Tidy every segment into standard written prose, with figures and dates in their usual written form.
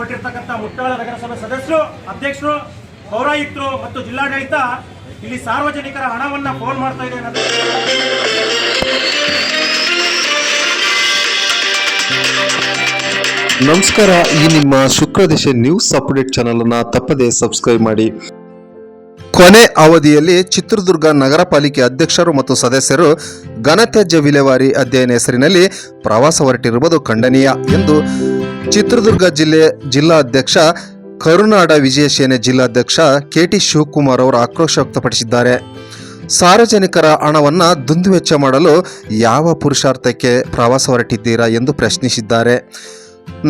ಕೊಟ್ಟಿರ್ತಕ್ಕಂಥ ಮುಟ್ಟಾಳ ನಗರಸಭೆ ಸದಸ್ಯರು, ಅಧ್ಯಕ್ಷರು, ಪೌರಾಯುಕ್ತರು ಮತ್ತು ಜಿಲ್ಲಾಡಳಿತ ಇಲ್ಲಿ ಸಾರ್ವಜನಿಕರ ಹಣವನ್ನು ಫೋನ್ ಮಾಡ್ತಾ ಇದೆ. ನಮಸ್ಕಾರ, ಈ ನಿಮ್ಮ ಶುಕ್ರದಿಶೆ ನ್ಯೂಸ್ ಅಪ್ಡೇಟ್ ಚಾನಲ್ ಅನ್ನು ತಪ್ಪದೇ ಸಬ್ಸ್ಕ್ರೈಬ್ ಮಾಡಿ. ಕೊನೆ ಅವಧಿಯಲ್ಲಿ ಚಿತ್ರದುರ್ಗ ನಗರ ಪಾಲಿಕೆ ಅಧ್ಯಕ್ಷರು ಮತ್ತು ಸದಸ್ಯರು ಘನತ್ಯಾಜ್ಯ ವಿಲೇವಾರಿ ಅಧ್ಯಯನ ಹೆಸರಿನಲ್ಲಿ ಪ್ರವಾಸ ಹೊರಟಿರುವುದು ಖಂಡನೀಯ ಎಂದು ಚಿತ್ರದುರ್ಗ ಜಿಲ್ಲಾಧ್ಯಕ್ಷ ಕರುನಾಡ ವಿಜಯ ಸೇನೆ ಜಿಲ್ಲಾಧ್ಯಕ್ಷ ಕೆಟಿ ಶಿವಕುಮಾರ್ ಅವರು ಆಕ್ರೋಶ ವ್ಯಕ್ತಪಡಿಸಿದ್ದಾರೆ. ಸಾರ್ವಜನಿಕರ ಹಣವನ್ನು ದುಂದುವೆಚ್ಚ ಮಾಡಲು ಯಾವ ಪುರುಷಾರ್ಥಕ್ಕೆ ಪ್ರವಾಸ ಹೊರಟಿದ್ದೀರಾ ಎಂದು ಪ್ರಶ್ನಿಸಿದ್ದಾರೆ.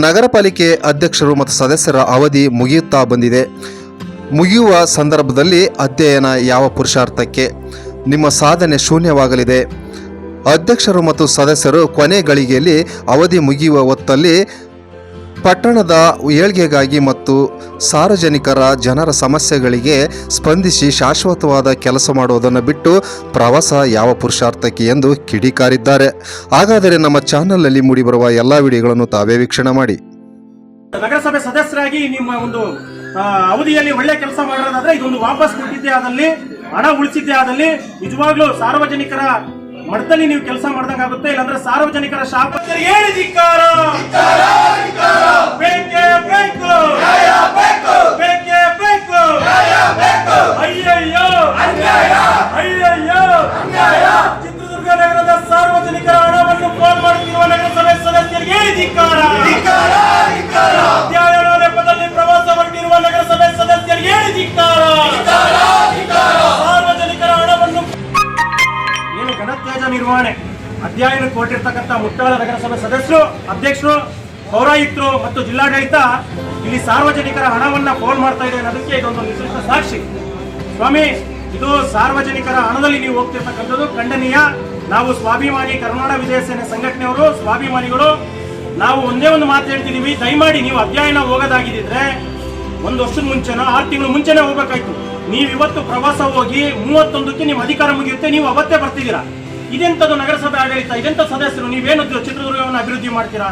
ನಗರ ಪಾಲಿಕೆ ಅಧ್ಯಕ್ಷರು ಮತ್ತು ಸದಸ್ಯರ ಅವಧಿ ಮುಗಿಯುತ್ತಾ ಬಂದಿದೆ. ಮುಗಿಯುವ ಸಂದರ್ಭದಲ್ಲಿ ಅಧ್ಯಯನ ಯಾವ ಪುರುಷಾರ್ಥಕ್ಕೆ? ನಿಮ್ಮ ಸಾಧನೆ ಶೂನ್ಯವಾಗಲಿದೆ. ಅಧ್ಯಕ್ಷರು ಮತ್ತು ಸದಸ್ಯರು ಕೊನೆ ಗಳಿಗೆಯಲ್ಲಿ ಅವಧಿ ಮುಗಿಯುವ ಹೊತ್ತಲ್ಲಿ ಪಟ್ಟಣದ ಏಳ್ಗೆಗಾಗಿ ಮತ್ತು ಸಾರ್ವಜನಿಕರ ಜನರ ಸಮಸ್ಯೆಗಳಿಗೆ ಸ್ಪಂದಿಸಿ ಶಾಶ್ವತವಾದ ಕೆಲಸ ಮಾಡುವುದನ್ನು ಬಿಟ್ಟು ಪ್ರವಾಸ ಯಾವ ಪುರುಷಾರ್ಥಕ್ಕೆ ಎಂದು ಕಿಡಿಕಾರಿದ್ದಾರೆ. ಹಾಗಾದರೆ ನಮ್ಮ ಚಾನಲ್ನಲ್ಲಿ ಮೂಡಿಬರುವ ಎಲ್ಲ ವಿಡಿಯೋಗಳನ್ನು ತಾವೇ ವೀಕ್ಷಣೆ ಮಾಡಿ. ನಗರಸಭೆ ಸದಸ್ಯರಾಗಿ ನಿಮ್ಮ ಒಂದು ಅವಧಿಯಲ್ಲಿ ಒಳ್ಳೆ ಕೆಲಸ ಮಾಡೋದಾದ್ರೆ ಇದೊಂದು ವಾಪಸ್ ಕೊಟ್ಟಿದ್ದೇ ಆದಲ್ಲಿ, ಹಣ ಉಳಿಸಿದ್ದೇ ಆದಲ್ಲಿ ನಿಜವಾಗ್ಲೂ ಸಾರ್ವಜನಿಕರ ಮಟ್ಟದಲ್ಲಿ ನೀವು ಕೆಲಸ ಮಾಡ್ದಂಗಾಗುತ್ತೆ. ಇಲ್ಲಾಂದ್ರೆ ಸಾರ್ವಜನಿಕರ ಶಾಪ ಧಿಕ್ಕಾರ. ಚಿತ್ರದುರ್ಗ ನಗರದ ಸಾರ್ವಜನಿಕರ ಹಣವನ್ನು ಫೋನ್ ಮಾಡುತ್ತಿರುವ ನಗರಸಭೆ ಸದಸ್ಯರಿಗೆ ಧಿಕ್ಕಾರ. ಅಧ್ಯಯನ ನೆಪದಲ್ಲಿ ಪ್ರವಾಸ ಹೊರಟಿರುವ ನಗರಸಭೆ ಸದಸ್ಯರಿಗೆ ಧಿಕ್ಕಾರ. ಸಾರ್ವಜನಿಕರ ಹಣವನ್ನು ಏನು ಘನತ್ಯಾಜ್ಯ ನಿರ್ವಹಣೆ ಅಧ್ಯಯನ ಕೊಟ್ಟಿರ್ತಕ್ಕಂಥ ಮುಟ್ಟಾಳ ನಗರಸಭೆ ಸದಸ್ಯರು, ಅಧ್ಯಕ್ಷರು, ಪೌರಾಯುಕ್ತರು ಮತ್ತು ಜಿಲ್ಲಾಡಳಿತ ಇಲ್ಲಿ ಸಾರ್ವಜನಿಕರ ಹಣವನ್ನ ಫೋನ್ ಮಾಡ್ತಾ ಇದೆ ಅನ್ನೋದಕ್ಕೆ ಇದೊಂದು ವಿಶಿಷ್ಟ ಸಾಕ್ಷಿ. ಸ್ವಾಮಿ, ಇದು ಸಾರ್ವಜನಿಕರ ಹಣದಲ್ಲಿ ನೀವು ಹೋಗ್ತಿರ್ತಕ್ಕಂಥದ್ದು ಖಂಡನೀಯ. ನಾವು ಸ್ವಾಭಿಮಾನಿ ಕರುನಾಡ ವಿಜಯ ಸೇನೆ ಸಂಘಟನೆಯವರು, ಸ್ವಾಭಿಮಾನಿಗಳು, ನಾವು ಒಂದೇ ಒಂದು ಮಾತು ಹೇಳ್ತಿದೀವಿ. ದಯಮಾಡಿ ನೀವು ಅಧ್ಯಯನ ಹೋಗೋದಾಗಿದ್ರೆ 1 ವರ್ಷದ ಮುಂಚೆನೋ 6 ತಿಂಗಳು ಮುಂಚೆನೆ ಹೋಗ್ಬೇಕಾಯ್ತು. ನೀವು ಇವತ್ತು ಪ್ರವಾಸ ಹೋಗಿ 31ಕ್ಕೆ ನಿಮ್ಮ ಅಧಿಕಾರ ಮುಗಿಯುತ್ತೆ, ನೀವು ಅವತ್ತೇ ಬರ್ತಿದ್ದೀರಾ. ಇದೆಂತದ್ದು ನಗರಸಭೆ ಆಡಳಿತ? ಇದೆಂತ ಸದಸ್ಯರು? ನೀವೇನು ಚಿತ್ರದುರ್ಗವನ್ನು ಅಭಿವೃದ್ಧಿ ಮಾಡ್ತೀರಾ?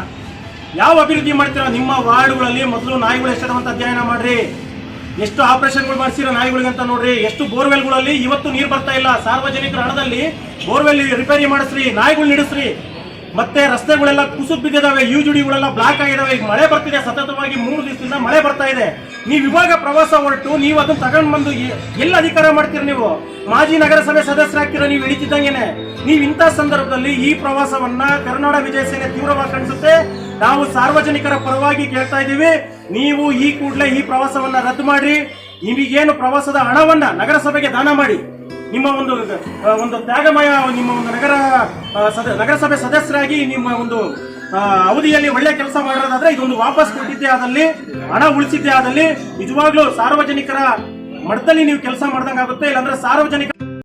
ಯಾವ ಅಭಿವೃದ್ಧಿ ಮಾಡ್ತೀರಾ? ನಿಮ್ಮ ವಾರ್ಡ್ಗಳಲ್ಲಿ ಮೊದಲು ನಾಯಿಗಳು ಎಷ್ಟಿರುವಂತ ಅಧ್ಯಯನ ಮಾಡ್ರಿ. ಎಷ್ಟು ಆಪರೇಷನ್ಗಳು ಮಾಡಿಸಿರೋ ನಾಯಿಗಳಿಗೆ ಅಂತ ನೋಡ್ರಿ. ಎಷ್ಟು ಬೋರ್ವೆಲ್ಗಳಲ್ಲಿ ಇವತ್ತು ನೀರು ಬರ್ತಾ ಇಲ್ಲ. ಸಾರ್ವಜನಿಕರ ಹಣದಲ್ಲಿ ಬೋರ್ವೆಲ್ ರಿಪೇರಿ ಮಾಡಿಸ್ರಿ, ನಾಯಿಗಳು ನಿಡಿಸ್ರಿ. ಮತ್ತೆ ರಸ್ತೆಗಳೆಲ್ಲ ಕುಸಿದು ಬಿದ್ದಿದಾವೆ, ಯುಜುಡಿಗಳೆಲ್ಲ ಬ್ಲಾಕ್ ಆಗಿದಾವೆ. ಈಗ ಮಳೆ ಬರ್ತಿದೆ, ಸತತವಾಗಿ 3 ದಿವಸದಿಂದ ಮಳೆ ಬರ್ತಾ ಇದೆ. ನೀವು ಇವಾಗ ಪ್ರವಾಸ ಹೊರಟು ನೀವು ಅದನ್ನ ತಗೊಂಡ್ ಬಂದು ಎಲ್ಲ ಅಧಿಕಾರ ಮಾಡ್ತೀರ? ನೀವು ಮಾಜಿ ನಗರಸಭೆ ಸದಸ್ಯರಾಗ್ತೀರಾ ನೀವು ಹಿಡಿತಿದ್ದಂಗೆನೆ. ನೀವು ಇಂಥ ಸಂದರ್ಭದಲ್ಲಿ ಈ ಪ್ರವಾಸವನ್ನ ಕರುನಾಡ ವಿಜಯ ಸೇನೆ ತೀವ್ರವಾಗಿ ಖಂಡಿಸುತ್ತೆ. ನಾವು ಸಾರ್ವಜನಿಕರ ಪರವಾಗಿ ಕೇಳ್ತಾ ಇದ್ದೀವಿ, ನೀವು ಈ ಕೂಡಲೇ ಈ ಪ್ರವಾಸವನ್ನ ರದ್ದು ಮಾಡಿ. ನಿಮಗೇನು ಪ್ರವಾಸದ ಹಣವನ್ನ ನಗರಸಭೆಗೆ ದಾನ ಮಾಡಿ. ನಿಮ್ಮ ಒಂದು ತ್ಯಾಗಮಯ ನಿಮ್ಮ ಒಂದು ನಗರಸಭೆ ಸದಸ್ಯರಾಗಿ ನಿಮ್ಮ ಒಂದು ಅವಧಿಯಲ್ಲಿ ಒಳ್ಳೆ ಕೆಲಸ ಮಾಡೋದಾದ್ರೆ ಇದೊಂದು ವಾಪಸ್ ಕೊಟ್ಟಿದ್ದೇ ಆದಲ್ಲಿ, ಹಣ ಉಳಿಸಿದ್ದೇ ಆದಲ್ಲಿ ನಿಜವಾಗ್ಲೂ ಸಾರ್ವಜನಿಕರ ಮಟ್ಟದಲ್ಲಿ ನೀವು ಕೆಲಸ ಮಾಡ್ದಂಗಾಗುತ್ತೆ. ಇಲ್ಲಾಂದ್ರೆ ಸಾರ್ವಜನಿಕ